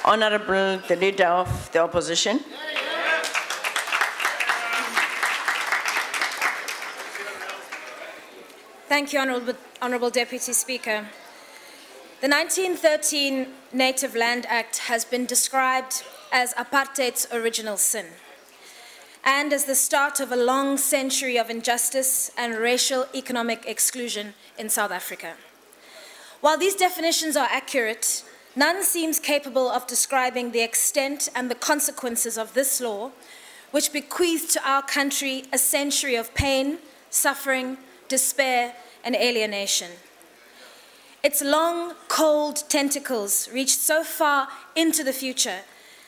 Honorable, the Leader of the Opposition. Thank you, Honourable Deputy Speaker. The 1913 Native Land Act has been described as apartheid's original sin and as the start of a long century of injustice and racial economic exclusion in South Africa. While these definitions are accurate, none seems capable of describing the extent and the consequences of this law, which bequeathed to our country a century of pain, suffering, despair, and alienation. Its long, cold tentacles reached so far into the future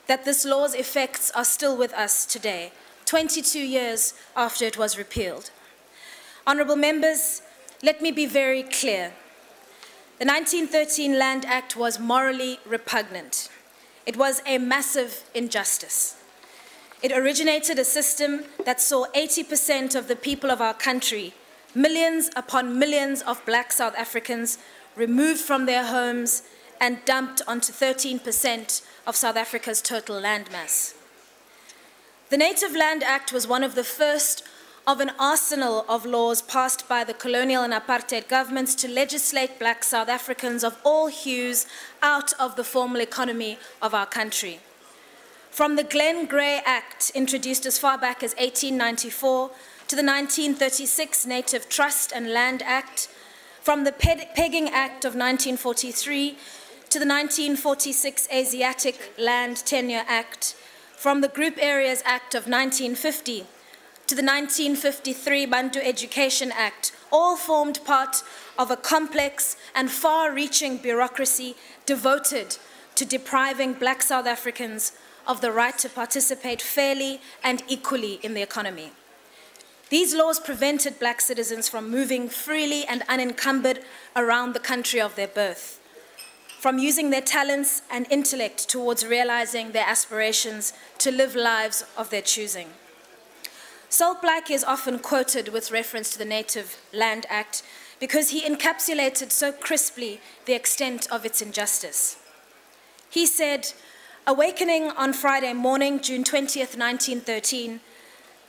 that this law's effects are still with us today, 22 years after it was repealed. Honourable members, let me be very clear. The 1913 Land Act was morally repugnant. It was a massive injustice. It originated a system that saw 80% of the people of our country, millions upon millions of black South Africans, removed from their homes and dumped onto 13% of South Africa's total landmass. The Native Land Act was one of the first of an arsenal of laws passed by the colonial and apartheid governments to legislate black South Africans of all hues out of the formal economy of our country. From the Glenn Grey Act, introduced as far back as 1894, to the 1936 Native Trust and Land Act, from the Pegging Act of 1943 to the 1946 Asiatic Land Tenure Act, from the Group Areas Act of 1950 to the 1953 Bantu Education Act, all formed part of a complex and far-reaching bureaucracy devoted to depriving black South Africans of the right to participate fairly and equally in the economy. These laws prevented black citizens from moving freely and unencumbered around the country of their birth, from using their talents and intellect towards realizing their aspirations to live lives of their choosing. Sol Plaatje is often quoted with reference to the Native Land Act because he encapsulated so crisply the extent of its injustice. He said, "Awakening on Friday morning, June 20th, 1913,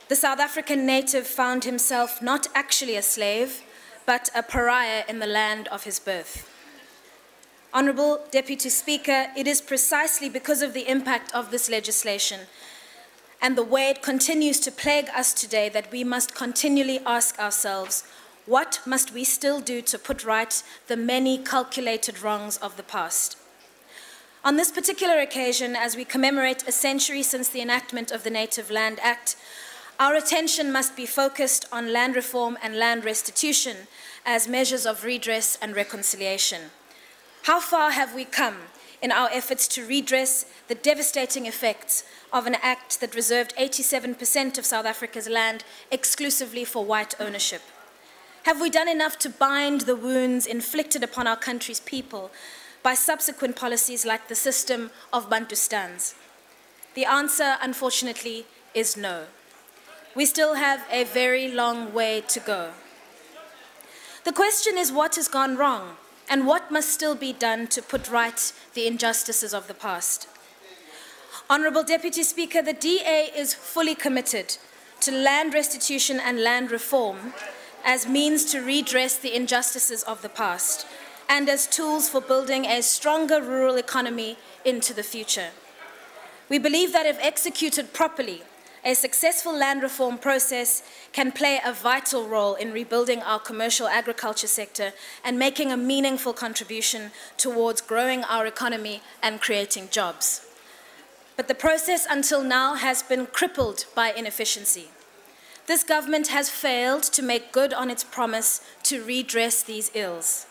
the South African native found himself not actually a slave, but a pariah in the land of his birth." Honourable Deputy Speaker, it is precisely because of the impact of this legislation and the way it continues to plague us today that we must continually ask ourselves, what must we still do to put right the many calculated wrongs of the past? On this particular occasion, as we commemorate a century since the enactment of the Native Land Act, our attention must be focused on land reform and land restitution as measures of redress and reconciliation. How far have we come in our efforts to redress the devastating effects of an act that reserved 87% of South Africa's land exclusively for white ownership? Have we done enough to bind the wounds inflicted upon our country's people by subsequent policies like the system of Bantustans? The answer, unfortunately, is no. We still have a very long way to go. The question is, what has gone wrong, and what must still be done to put right the injustices of the past? Honourable Deputy Speaker, the DA is fully committed to land restitution and land reform as means to redress the injustices of the past and as tools for building a stronger rural economy into the future. We believe that if executed properly, a successful land reform process can play a vital role in rebuilding our commercial agriculture sector and making a meaningful contribution towards growing our economy and creating jobs. But the process until now has been crippled by inefficiency. This government has failed to make good on its promise to redress these ills.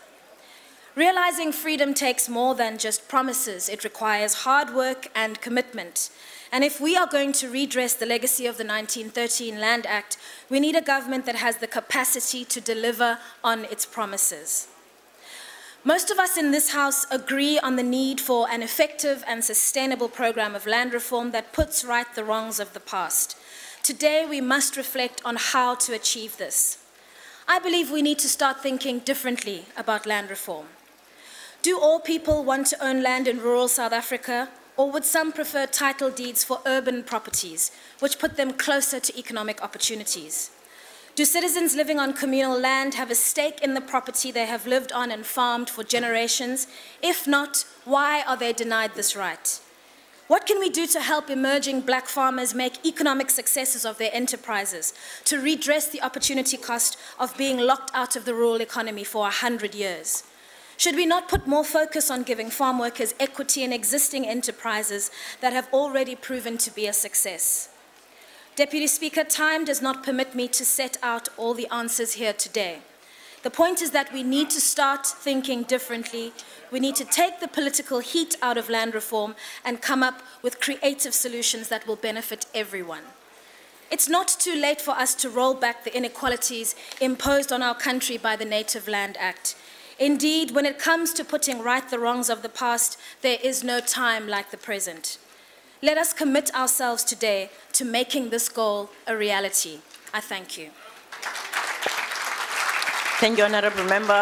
Realizing freedom takes more than just promises. It requires hard work and commitment. And if we are going to redress the legacy of the 1913 Land Act, we need a government that has the capacity to deliver on its promises. Most of us in this House agree on the need for an effective and sustainable program of land reform that puts right the wrongs of the past. Today, we must reflect on how to achieve this. I believe we need to start thinking differently about land reform. Do all people want to own land in rural South Africa, Or would some prefer title deeds for urban properties, which put them closer to economic opportunities? Do citizens living on communal land have a stake in the property they have lived on and farmed for generations? If not, why are they denied this right? What can we do to help emerging black farmers make economic successes of their enterprises, to redress the opportunity cost of being locked out of the rural economy for 100 years? Should we not put more focus on giving farm workers equity in existing enterprises that have already proven to be a success? Deputy Speaker, time does not permit me to set out all the answers here today. The point is that we need to start thinking differently. We need to take the political heat out of land reform and come up with creative solutions that will benefit everyone. It's not too late for us to roll back the inequalities imposed on our country by the Native Land Act. Indeed, when it comes to putting right the wrongs of the past, there is no time like the present. Let us commit ourselves today to making this goal a reality. I thank you. Thank you, Honourable Member.